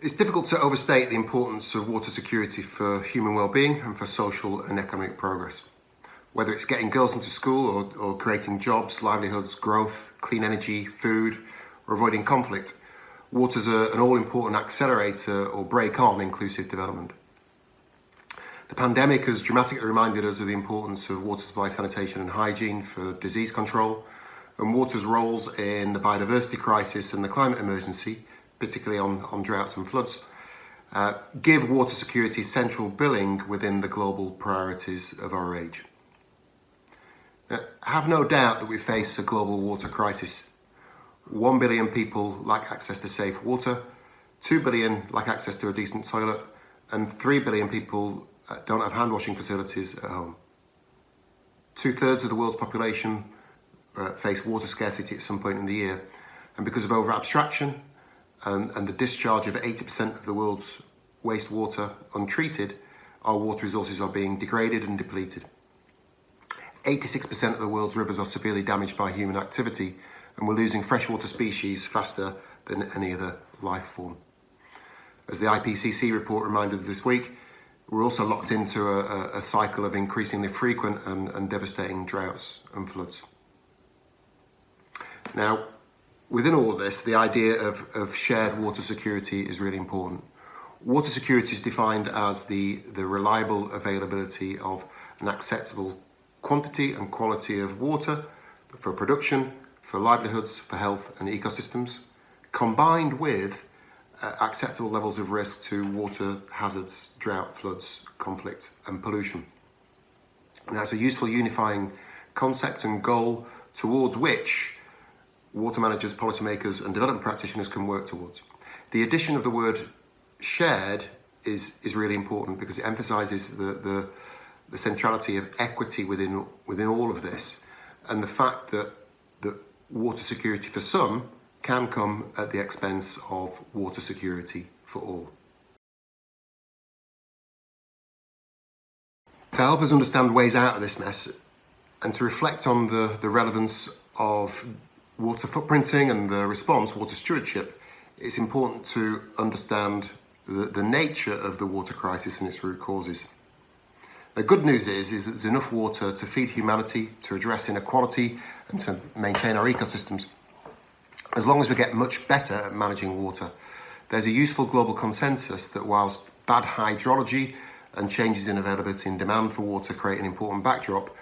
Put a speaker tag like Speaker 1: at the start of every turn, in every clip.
Speaker 1: It's difficult to overstate the importance of water security for human well-being and for social and economic progress. Whether it's getting girls into school or creating jobs, livelihoods, growth, clean energy, food, or avoiding conflict, water's an all-important accelerator or brake on inclusive development. The pandemic has dramatically reminded us of the importance of water supply, sanitation and hygiene for disease control, and water's roles in the biodiversity crisis and the climate emergency, particularly on droughts and floods, give water security central billing within the global priorities of our age. Now, I have no doubt that we face a global water crisis. 1 billion people lack access to safe water, 2 billion lack access to a decent toilet, and 3 billion people don't have hand washing facilities at home. 2/3 of the world's population face water scarcity at some point in the year, and because of over-abstraction and the discharge of 80% of the world's wastewater untreated, our water resources are being degraded and depleted. 86% of the world's rivers are severely damaged by human activity, and we're losing freshwater species faster than any other life form. As the IPCC report reminded us this week, we're also locked into a cycle of increasingly frequent and devastating droughts and floods. Now, within all of this, the idea of shared water security is really important. Water security is defined as the reliable availability of an acceptable quantity and quality of water for production, for livelihoods, for health and ecosystems, combined with acceptable levels of risk to water hazards, drought, floods, conflict and pollution. And that's a useful unifying concept and goal towards which water managers, policymakers and development practitioners can work towards. The addition of the word shared is really important because it emphasises the centrality of equity within all of this, and the fact that water security for some can come at the expense of water security for all. To help us understand ways out of this mess and to reflect on the relevance of water footprinting and the response, water stewardship, it's important to understand the nature of the water crisis and its root causes. The good news is that there's enough water to feed humanity, to address inequality and to maintain our ecosystems. As long as we get much better at managing water, there's a useful global consensus that whilst bad hydrology and changes in availability and demand for water create an important backdrop,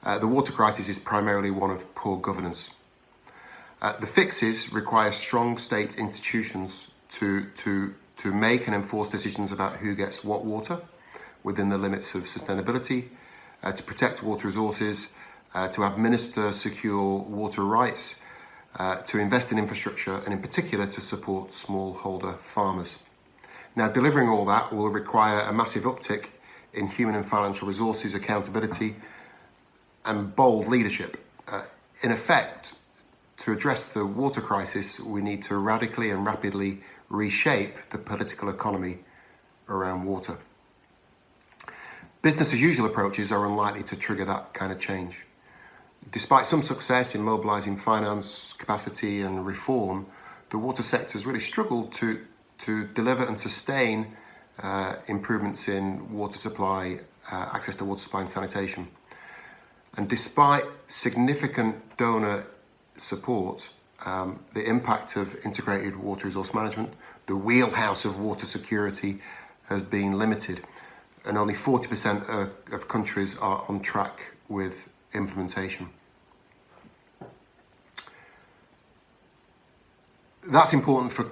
Speaker 1: the water crisis is primarily one of poor governance. The fixes require strong state institutions to make and enforce decisions about who gets what water within the limits of sustainability, to protect water resources, to administer secure water rights, to invest in infrastructure, and in particular to support smallholder farmers. Now, delivering all that will require a massive uptick in human and financial resources, accountability, and bold leadership. In effect, to address the water crisis, we need to radically and rapidly reshape the political economy around water. Business as usual approaches are unlikely to trigger that kind of change. Despite some success in mobilising finance, capacity and reform, the water sector has really struggled to deliver and sustain improvements in water supply, access to water supply and sanitation. And despite significant donor support, the impact of integrated water resource management, the wheelhouse of water security, has been limited, and only 40% of countries are on track with implementation. That's important for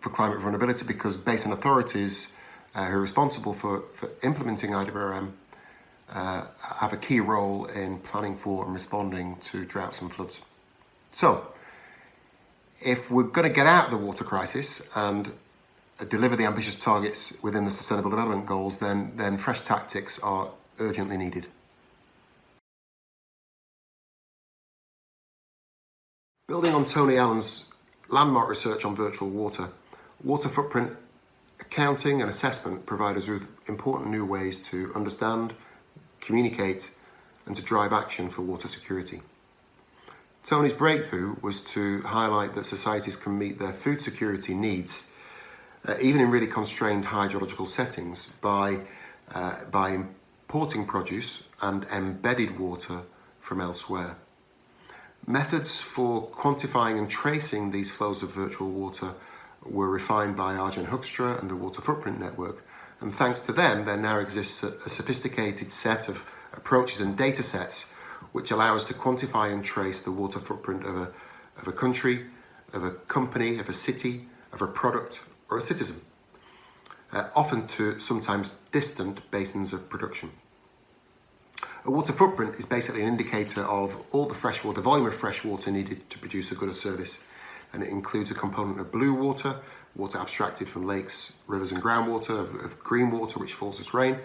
Speaker 1: climate vulnerability because basin authorities who are responsible for implementing IWRM have a key role in planning for and responding to droughts and floods. So, if we're going to get out of the water crisis and deliver the ambitious targets within the Sustainable Development Goals, then fresh tactics are urgently needed. Building on Tony Allen's landmark research on virtual water, water footprint accounting and assessment provide us with important new ways to understand, communicate, and to drive action for water security. Tony's breakthrough was to highlight that societies can meet their food security needs even in really constrained hydrological settings, by importing produce and embedded water from elsewhere. Methods for quantifying and tracing these flows of virtual water were refined by Arjen Hoekstra and the Water Footprint Network, and thanks to them there now exists a sophisticated set of approaches and data sets which allow us to quantify and trace the water footprint of a country, of a company, of a city, of a product or a citizen, often to sometimes distant basins of production. A water footprint is basically an indicator of all the freshwater, the volume of fresh water needed to produce a good or service, and it includes a component of blue water, water abstracted from lakes, rivers and groundwater, of green water which falls as rain,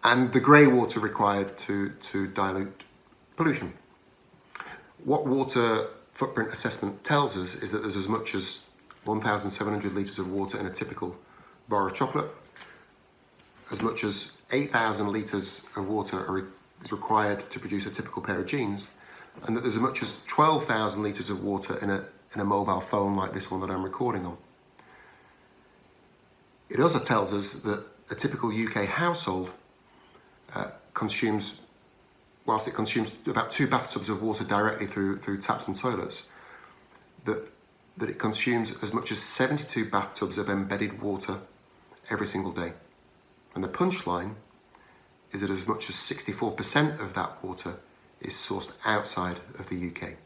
Speaker 1: and the grey water required to dilute pollution. What water footprint assessment tells us is that there's as much as 1,700 litres of water in a typical bar of chocolate, as much as 8,000 litres of water is required to produce a typical pair of jeans, and that there's as much as 12,000 litres of water in a mobile phone like this one that I'm recording on. It also tells us that a typical UK household consumes, whilst it consumes about 2 bathtubs of water directly through taps and toilets, that it consumes as much as 72 bathtubs of embedded water every single day. And the punchline is that as much as 64% of that water is sourced outside of the UK.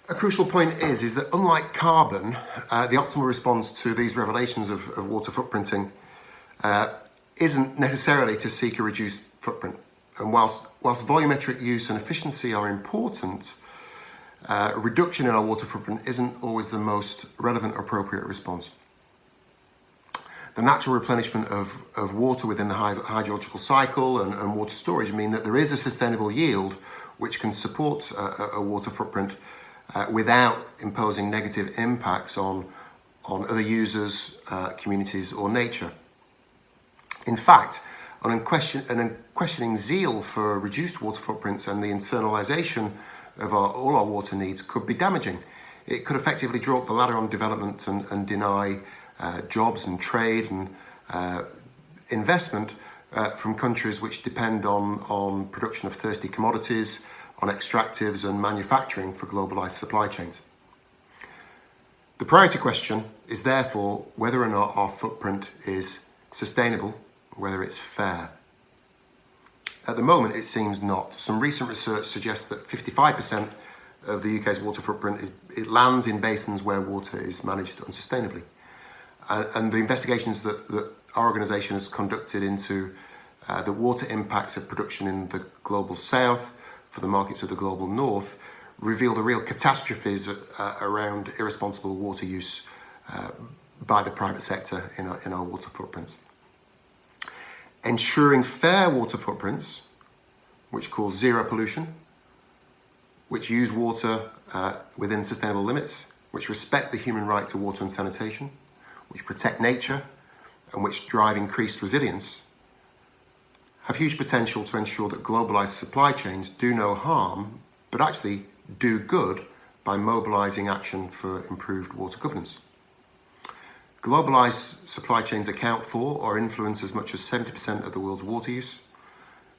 Speaker 1: A crucial point is that unlike carbon, the optimal response to these revelations of water footprinting isn't necessarily to seek a reduced footprint. And whilst volumetric use and efficiency are important, reduction in our water footprint isn't always the most relevant or appropriate response. The natural replenishment of water within the hydrological cycle and water storage mean that there is a sustainable yield which can support a water footprint without imposing negative impacts on other users, communities or nature. In fact, an unquestioning zeal for reduced water footprints and the internalisation of all our water needs could be damaging. It could effectively draw up the ladder on development and deny jobs and trade and investment from countries which depend on production of thirsty commodities, on extractives and manufacturing for globalised supply chains. The priority question is therefore whether or not our footprint is sustainable, whether it's fair. At the moment, it seems not. Some recent research suggests that 55% of the UK's water footprint lands in basins where water is managed unsustainably. And the investigations that our organisation has conducted into the water impacts of production in the global south for the markets of the global north reveal the real catastrophes around irresponsible water use by the private sector in our water footprints. Ensuring fair water footprints, which cause zero pollution, which use water within sustainable limits, which respect the human right to water and sanitation, which protect nature, and which drive increased resilience, have huge potential to ensure that globalised supply chains do no harm, but actually do good by mobilising action for improved water governance. Globalised supply chains account for or influence as much as 70% of the world's water use.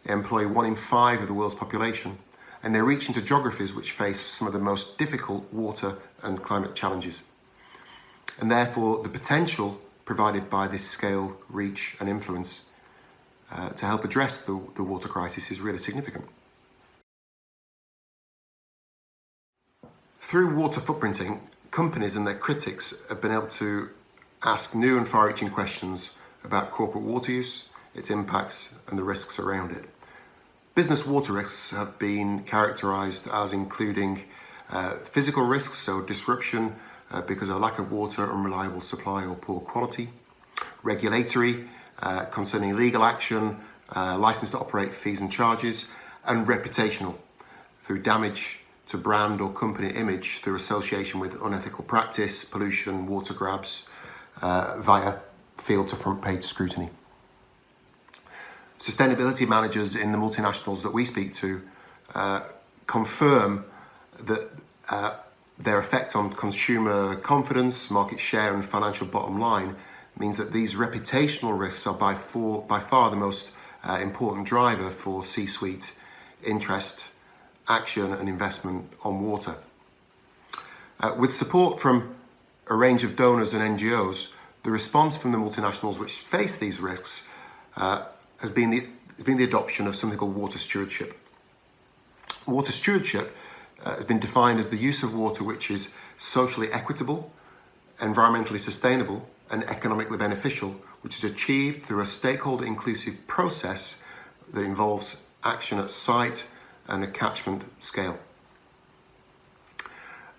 Speaker 1: They employ 1 in 5 of the world's population, and they reach into geographies which face some of the most difficult water and climate challenges. And therefore, the potential provided by this scale, reach and influence to help address the water crisis is really significant. Through water footprinting, companies and their critics have been able to ask new and far-reaching questions about corporate water use, its impacts and the risks around it. Business water risks have been characterised as including physical risks, so disruption because of lack of water, unreliable supply or poor quality, regulatory, concerning legal action, licence to operate fees and charges, and reputational, through damage to brand or company image through association with unethical practice, pollution, water grabs, via field to front page scrutiny. Sustainability managers in the multinationals that we speak to confirm that their effect on consumer confidence, market share and financial bottom line means that these reputational risks are by far the most important driver for C-suite interest, action and investment on water. With support from a range of donors and NGOs, the response from the multinationals which face these risks has been the adoption of something called water stewardship. Water stewardship has been defined as the use of water which is socially equitable, environmentally sustainable and economically beneficial, which is achieved through a stakeholder inclusive process that involves action at site and a catchment scale.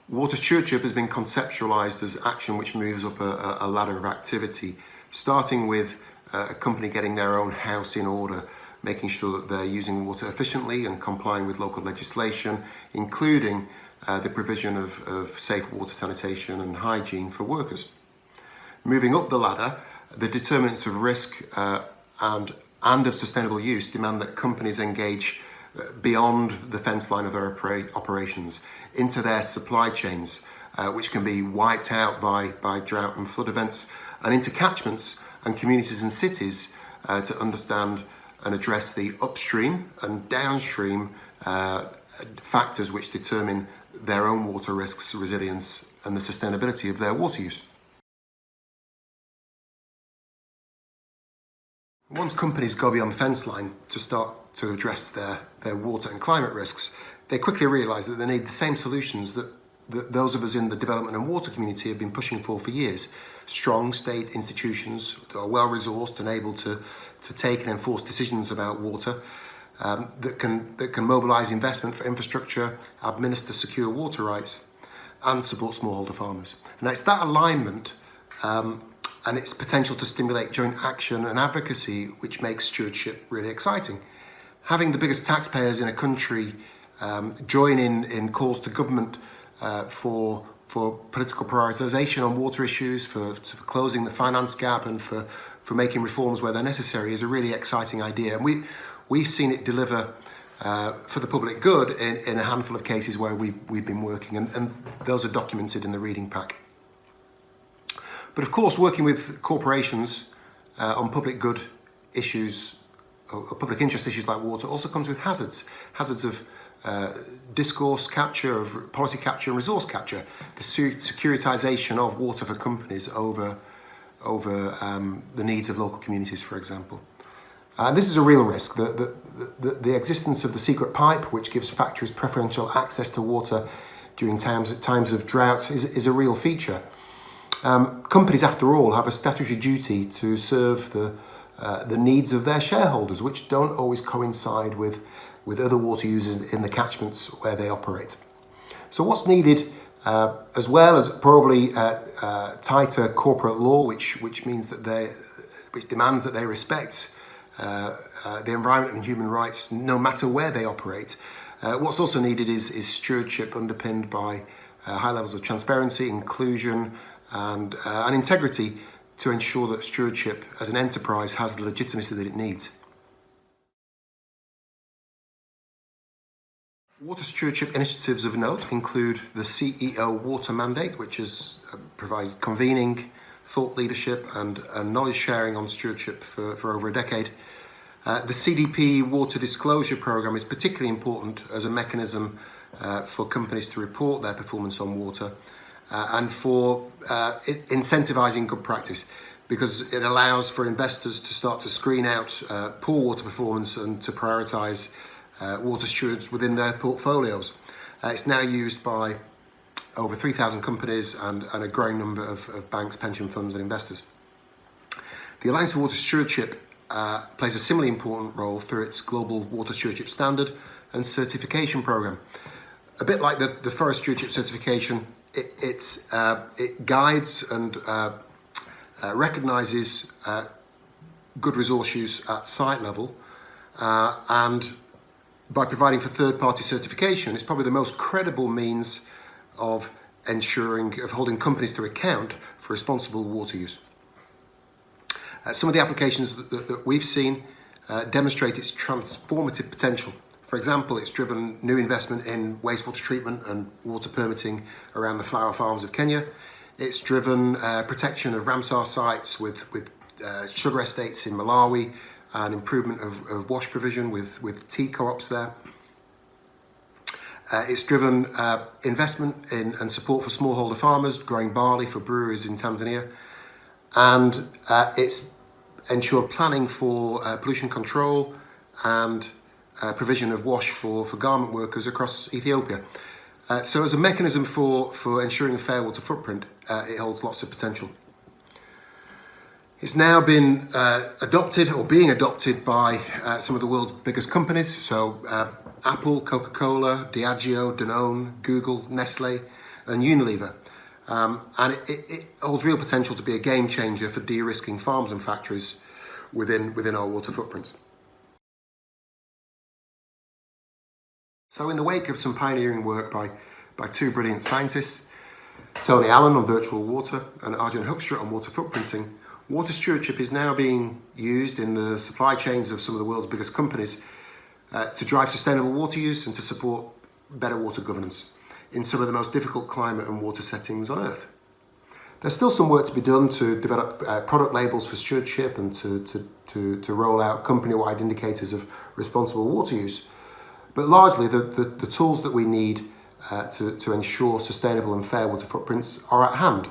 Speaker 1: Water stewardship has been conceptualized as action which moves up a ladder of activity, starting with a company getting their own house in order, making sure that they're using water efficiently and complying with local legislation, including the provision of safe water sanitation and hygiene for workers. Moving up the ladder, the determinants of risk and of sustainable use demand that companies engage beyond the fence line of their operations into their supply chains, which can be wiped out by drought and flood events, and into catchments and communities and cities to understand and address the upstream and downstream factors which determine their own water risks, resilience and the sustainability of their water use. Once companies go beyond the fence line to start to address their water and climate risks, they quickly realise that they need the same solutions that those of us in the development and water community have been pushing for years. Strong state institutions that are well resourced and able to take and enforce decisions about water, that can mobilise investment for infrastructure, administer secure water rights and support smallholder farmers. And it's that alignment and its potential to stimulate joint action and advocacy which makes stewardship really exciting. Having the biggest taxpayers in a country join in calls to government for political prioritisation on water issues, for closing the finance gap and for making reforms where they're necessary is a really exciting idea. And we've seen it deliver for the public good in a handful of cases where we've been working, and those are documented in the reading pack. But of course, working with corporations on public good issues, or public interest issues like water, also comes with hazards of discourse capture, of policy capture and resource capture, the securitization of water for companies over the needs of local communities, for example. And this is a real risk. The existence of the secret pipe, which gives factories preferential access to water during times of drought, is a real feature. Companies, after all, have a statutory duty to serve the needs of their shareholders, which don't always coincide with other water users in the catchments where they operate. So what's needed, as well as probably tighter corporate law, which means that which demands that they respect the environment and human rights no matter where they operate. What's also needed is stewardship underpinned by high levels of transparency, inclusion and integrity to ensure that stewardship as an enterprise has the legitimacy that it needs. Water stewardship initiatives of note include the CEO Water Mandate, which has provided convening, thought leadership and knowledge sharing on stewardship for over a decade. The CDP Water Disclosure Programme is particularly important as a mechanism for companies to report their performance on water and for incentivising good practice, because it allows for investors to start to screen out poor water performance and to prioritise water stewards within their portfolios. It's now used by over 3,000 companies and a growing number of banks, pension funds and investors. The Alliance for Water Stewardship plays a similarly important role through its Global Water Stewardship Standard and Certification Programme. A bit like the Forest Stewardship Certification, it guides and recognises good resource use at site level, and by providing for third-party certification, it's probably the most credible means of holding companies to account for responsible water use. Some of the applications that we've seen demonstrate its transformative potential For example, it's driven new investment in wastewater treatment and water permitting around the flower farms of Kenya. It's driven protection of Ramsar sites with sugar estates in Malawi, and improvement of wash provision with tea co-ops there. It's driven investment in and support for smallholder farmers growing barley for breweries in Tanzania. And it's ensured planning for pollution control and provision of wash for garment workers across Ethiopia. So as a mechanism for ensuring a fair water footprint, it holds lots of potential. It's now been adopted or being adopted by some of the world's biggest companies. So Apple, Coca-Cola, Diageo, Danone, Google, Nestle, and Unilever. And it holds real potential to be a game changer for de-risking farms and factories within our water footprints. So in the wake of some pioneering work by two brilliant scientists, Tony Allen on virtual water and Arjun Hoekstra on water footprinting, water stewardship is now being used in the supply chains of some of the world's biggest companies to drive sustainable water use and to support better water governance in some of the most difficult climate and water settings on Earth. There's still some work to be done to develop product labels for stewardship and to roll out company-wide indicators of responsible water use. But largely, the tools that we need to ensure sustainable and fair water footprints are at hand.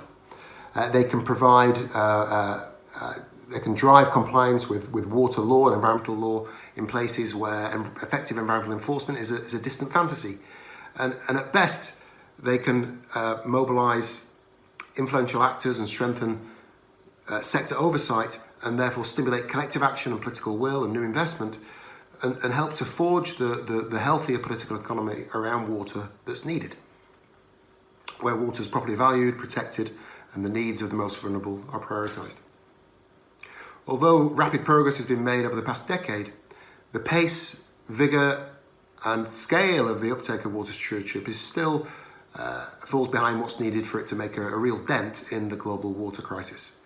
Speaker 1: They can provide, they can drive compliance with water law and environmental law in places where effective environmental enforcement is a distant fantasy. And at best, they can mobilise influential actors and strengthen sector oversight and therefore stimulate collective action and political will and new investment and help to forge the healthier political economy around water that's needed, where water is properly valued, protected, and the needs of the most vulnerable are prioritised. Although rapid progress has been made over the past decade, the pace, vigour, and scale of the uptake of water stewardship is still falls behind what's needed for it to make a real dent in the global water crisis.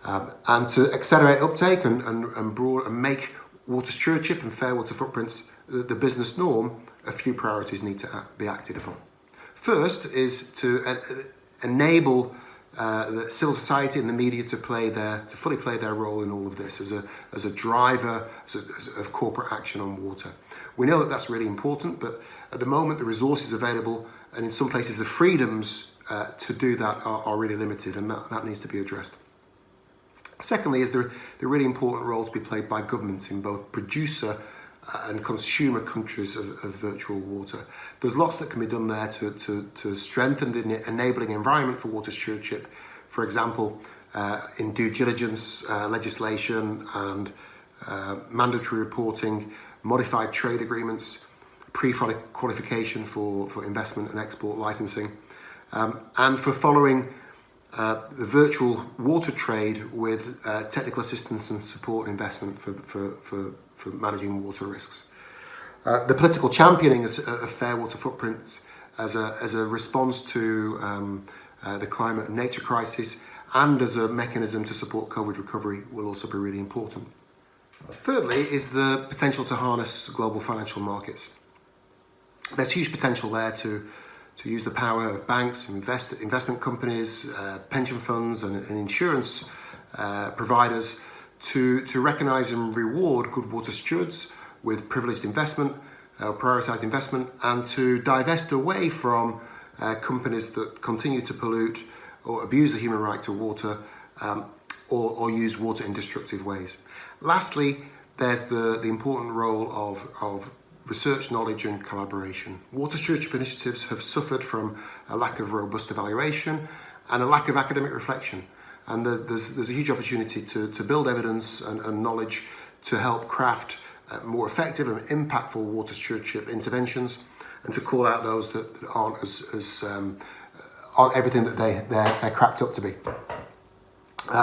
Speaker 1: And to accelerate uptake and make water stewardship and fair water footprints the business norm, a few priorities need to be acted upon. First is to enable the civil society and the media to fully play their role in all of this as a driver of corporate action on water. We know that that's really important, but at the moment the resources available and in some places the freedoms to do that are really limited, and that needs to be addressed. Secondly is the really important role to be played by governments in both producer and consumer countries of virtual water. There's lots that can be done there to strengthen the enabling environment for water stewardship. For example, in due diligence legislation and mandatory reporting, modified trade agreements, pre-qualification for investment and export licensing, and for following the virtual water trade with technical assistance and support investment for managing water risks. The political championing of fair water footprints as a response to the climate and nature crisis and as a mechanism to support COVID recovery will also be really important. Thirdly is the potential to harness global financial markets. There's huge potential there to use the power of banks, investment companies, pension funds and insurance providers to recognise and reward good water stewards with privileged investment, prioritised investment, and to divest away from companies that continue to pollute or abuse the human right to water or use water in destructive ways. Lastly, there's the important role of research, knowledge and collaboration. Water stewardship initiatives have suffered from a lack of robust evaluation and a lack of academic reflection. And there's a huge opportunity to build evidence and knowledge to help craft more effective and impactful water stewardship interventions and to call out those that aren't aren't everything that they're cracked up to be.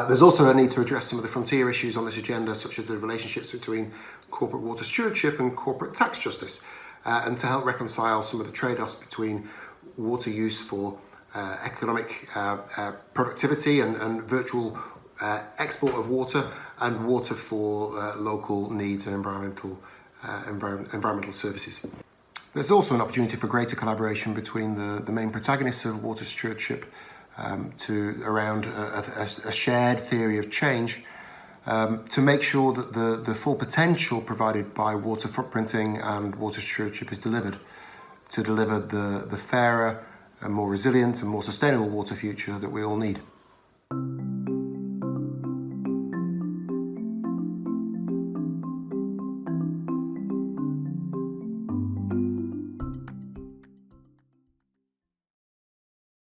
Speaker 1: There's also a need to address some of the frontier issues on this agenda, such as the relationships between corporate water stewardship and corporate tax justice, and to help reconcile some of the trade-offs between water use for economic productivity and virtual export of water and water for local needs and environmental environmental services. There's also an opportunity for greater collaboration between the main protagonists of water stewardship around a shared theory of change to make sure that the full potential provided by water footprinting and water stewardship is delivered, to deliver the fairer and more resilient and more sustainable water future that we all need.